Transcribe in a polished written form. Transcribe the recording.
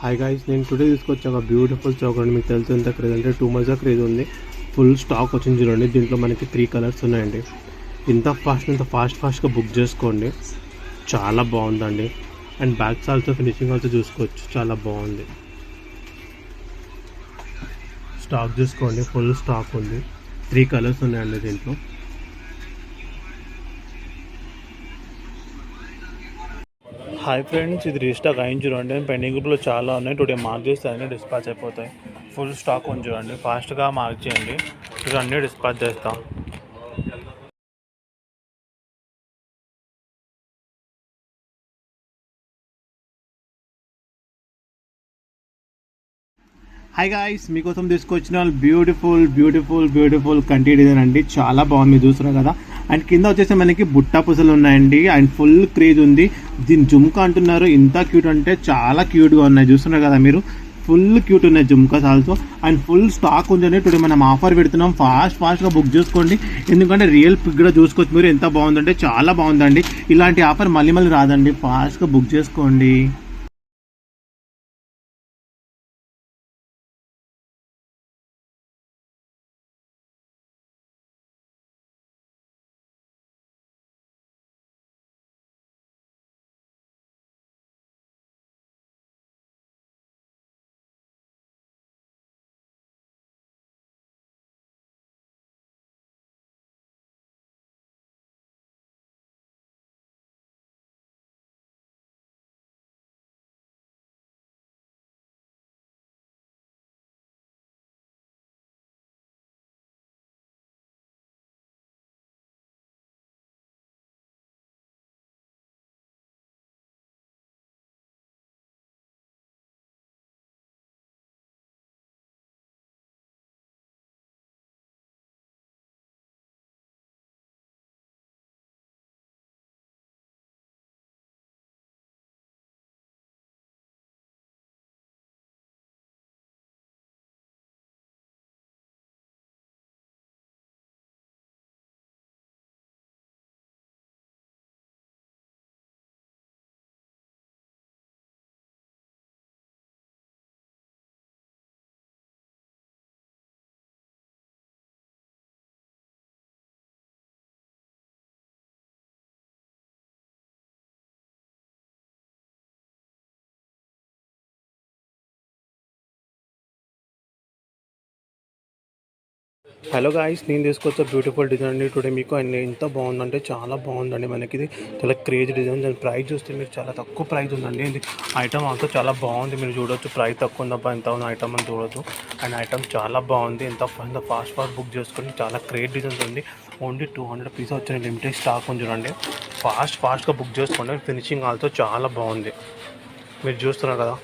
Hi guys, నేను today తీసుకొచ్చాక beautiful Chowk అండి. మీకు తెలుసు ఎంత క్రేజ్ అంటే 2 months క్రేజ్ ఉంది. ఫుల్ స్టాక్ వచ్చింది చూడండి. దీంట్లో మనకి 3 కలర్స్ ఉన్నాయండి. ఇంత ఫాస్ట్గా బుక్ చేసుకోండి. చాలా బాగుందండి. And bags also finishing also చూసుకోవచ్చు, చాలా బాగుంది. స్టాక్ చూసుకోండి, ఫుల్ స్టాక్ ఉంది. 3 కలర్స్ ఉన్నాయండి దీంట్లో. హాయ్ ఫ్రెండ్స్, ఇది రీస్టాక్ అయింది చూడండి. పెండింగ్ గ్రూప్లో చాలా ఉన్నాయి. టుడే మార్క్ చేస్తే అన్నీ డిస్పాచ్ అయిపోతాయి. ఫుల్ స్టాక్ ఉంది చూడండి. ఫాస్ట్గా మార్క్ చేయండి, ఇక అన్నీ డిస్పాచ్ చేస్తాం. హాయ్ గాయ్స్, మీకోసం తీసుకొచ్చిన బ్యూటిఫుల్ కంటి డిజైన్ అండి. చాలా బాగుంది, మీరు చూస్తున్నారు కదా. అండ్ కింద వచ్చేసి మనకి బుట్ట పూసలు ఉన్నాయండి. అండ్ ఫుల్ క్రేజ్ ఉంది. దీని జుమ్కా అంటున్నారు. ఇంత క్యూట్ అంటే చాలా క్యూట్గా ఉన్నాయి, చూస్తున్నారు కదా మీరు. ఫుల్ క్యూట్ ఉన్నాయి jhumkas also. And full stock ఉందండి. టుడే మనం ఆఫర్ పెడుతున్నాం. ఫాస్ట్గా బుక్ చేసుకోండి, ఎందుకంటే రియల్ పిక్ కూడా చూసుకోవచ్చు మీరు. ఎంత బాగుందంటే చాలా బాగుందండి. ఇలాంటి ఆఫర్ మళ్ళీ రాదండి. ఫాస్ట్గా బుక్ చేసుకోండి. హలో గాయ్స్, నేను తీసుకొచ్చే బ్యూటిఫుల్ డిజైన్ అండి టుడే మీకు. అండ్ ఎంత బాగుందంటే చాలా బాగుందండి. మనకి ఇది చాలా క్రేజ్ డిజైన్. దాని ప్రైస్ చూస్తే మీరు చాలా తక్కువ ప్రైస్ ఉందండి. ఇది ఐటమ్ అంతా చాలా బాగుంది, మీరు చూడొచ్చు. ప్రైస్ తక్కువ ఉందబ్బా, ఎంత ఉంది ఐటమ్ అని చూడొచ్చు. అండ్ ఐటమ్ చాలా బాగుంది. ఎంత ఫాస్ట్ బుక్ చేసుకొని చాలా క్రేజ్ డిజైన్స్ ఉంది. ఓన్లీ 200 పీసెస్ వచ్చిన లిమిటెడ్ స్టాక్ ఉంది చూడండి. ఫాస్ట్గా బుక్ చేసుకోండి. ఫినిషింగ్ ఆల్సో చాలా బాగుంది, మీరు చూస్తున్నారు కదా.